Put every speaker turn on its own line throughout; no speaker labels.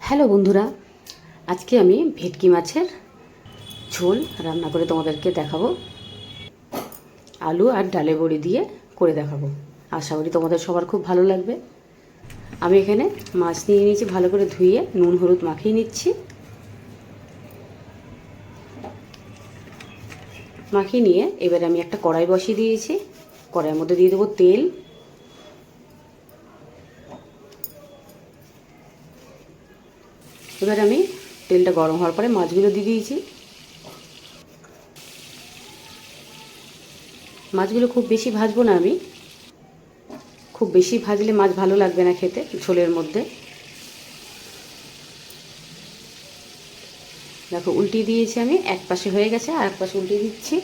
Hello বন্ধুরা, আজকে আমি ভেটকি মাছের ঝোল রান্না করে তোমাদেরকে দেখাবো। আলু আর ডালে বড়ি দিয়ে করে দেখাবো। আশা করি তোমাদের সবার খুব ভালো লাগবে। আমি এখানে মাছ নিয়ে নিয়েছি, ভালো করে ধুয়ে নুন হলুদ মাখিয়ে নিচ্ছি। মাখিয়ে নিয়ে এবার আমি একটা কড়াই বসিয়ে দিয়েছি। কড়াইয়ের মধ্যে দিয়ে দেবো তেল। এবার আমি তেলটা গরম হওয়ার পরে মাছগুলো দিয়ে দিয়েছি। মাছগুলো খুব বেশি ভাজবো না আমি, খুব বেশি ভাজলে মাছ ভালো লাগবে না খেতে ঝোলের মধ্যে। দেখো উল্টিয়ে দিয়েছি আমি, এক পাশে হয়ে গেছে আর এক পাশে উল্টিয়ে দিচ্ছি।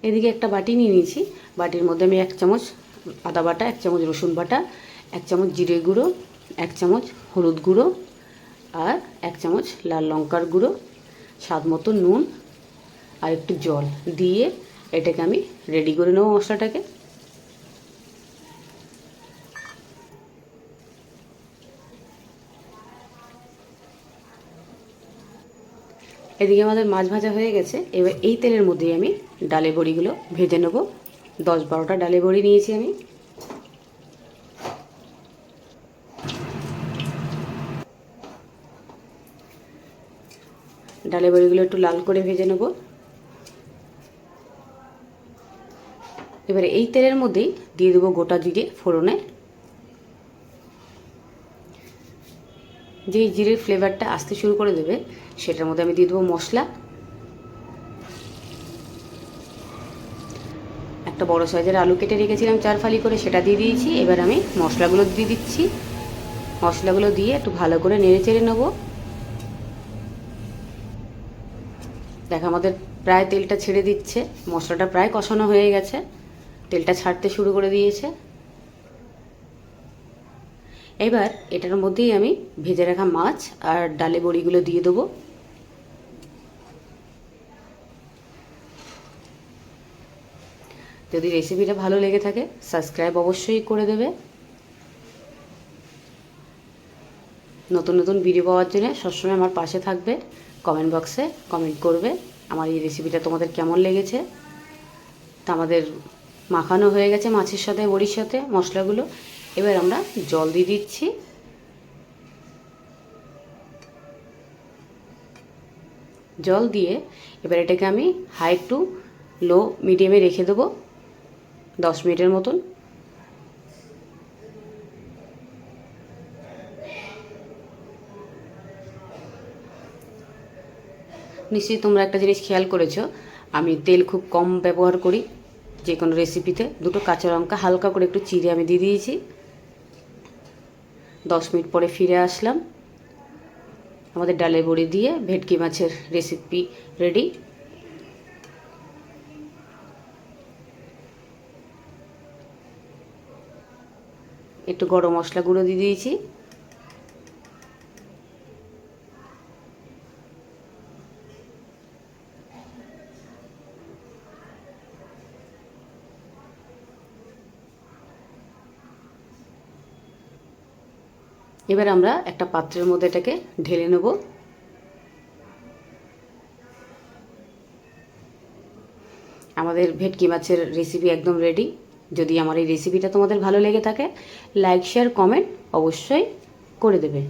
এদিকে একটা বাটি নিয়ে নিয়েছি। বাটির মধ্যে আমি 1 চামচ আদা বাটা, 1 চামচ রসুন বাটা, 1 চামচ জিরে গুঁড়ো, 1 চামচ হলুদ গুঁড়ো আর 1 চামচ লাল লঙ্কার গুঁড়ো, স্বাদ মতো নুন আর একটু জল দিয়ে এটাকে আমি রেডি করে নেব মশলাটাকে। এদিকে আমাদের মাছ ভাজা হয়ে গেছে। এবার এই তেলের মধ্যেই আমি ডালে বড়িগুলো ভেজে নেব। 10-12টা ডালে বড়ি নিয়েছি আমি। ডালে বড়িগুলো একটু লাল করে ভেজে নেব। এবারে এই তেলের মধ্যেই দিয়ে দেবো গোটা জিরে ফোড়নে। যেই জিরের ফ্লেভারটা আসতে শুরু করে দেবে সেটার মধ্যে আমি দিয়ে দেবো মশলা। একটা বড় সাইজের আলু কেটে রেখেছিলাম 4 ফালি করে, সেটা দিয়ে দিয়েছি। এবার আমি মশলাগুলো দিয়ে দিচ্ছি। মশলাগুলো দিয়ে একটু ভালো করে নেড়ে চেড়ে নেবো। দেখো আমাদের প্রায় তেলটা ছেড়ে দিচ্ছে, মশলাটা প্রায় কষানো হয়ে গেছে, তেলটা ছাড়তে শুরু করে দিয়েছে। এবার এটার মধ্যেই আমি ভেজে রাখা মাছ আর ডালে বড়িগুলো দিয়ে দেবো। যদি রেসিপিটা ভালো লেগে থাকে সাবস্ক্রাইব অবশ্যই করে দেবে। নতুন নতুন ভিডিও পাওয়ার জন্য সবসময় আমার পাশে থাকবে। কমেন্ট বক্সে কমেন্ট করবে আমার এই রেসিপিটা তোমাদের কেমন লেগেছে। তা আমাদের মাখানো হয়ে গেছে মাছের সাথে বড়ির সাথে মশলাগুলো। এবার আমরা জল দিয়ে দিচ্ছি। জল দিয়ে এবার এটাকে আমি হাই টু লো মিডিয়ামে রেখে দেবো 10 মিনিটের মতন। নিশ্চয়ই তোমরা একটা জিনিস খেয়াল করেছো, আমি তেল খুব কম ব্যবহার করি যে কোনো রেসিপিতে। দুটো কাঁচা লঙ্কা হালকা করে একটু চিড়ে আমি দিয়ে দিয়েছি। 10 মিনিট পরে ফিরে আসলাম। আমাদের ডালে বড়ি দিয়ে ভেটকি মাছের রেসিপি রেডি। একটু গরম মশলা গুঁড়ো দিয়ে দিয়েছি। এবার আমরা একটা পাত্রের মধ্যে এটাকে ঢেলে নেব। আমাদের ভেটকি মাছের রেসিপি একদম রেডি। যদি আমার এই রেসিপিটা তোমাদের ভালো লেগে থাকে লাইক শেয়ার কমেন্ট অবশ্যই করে দেবে।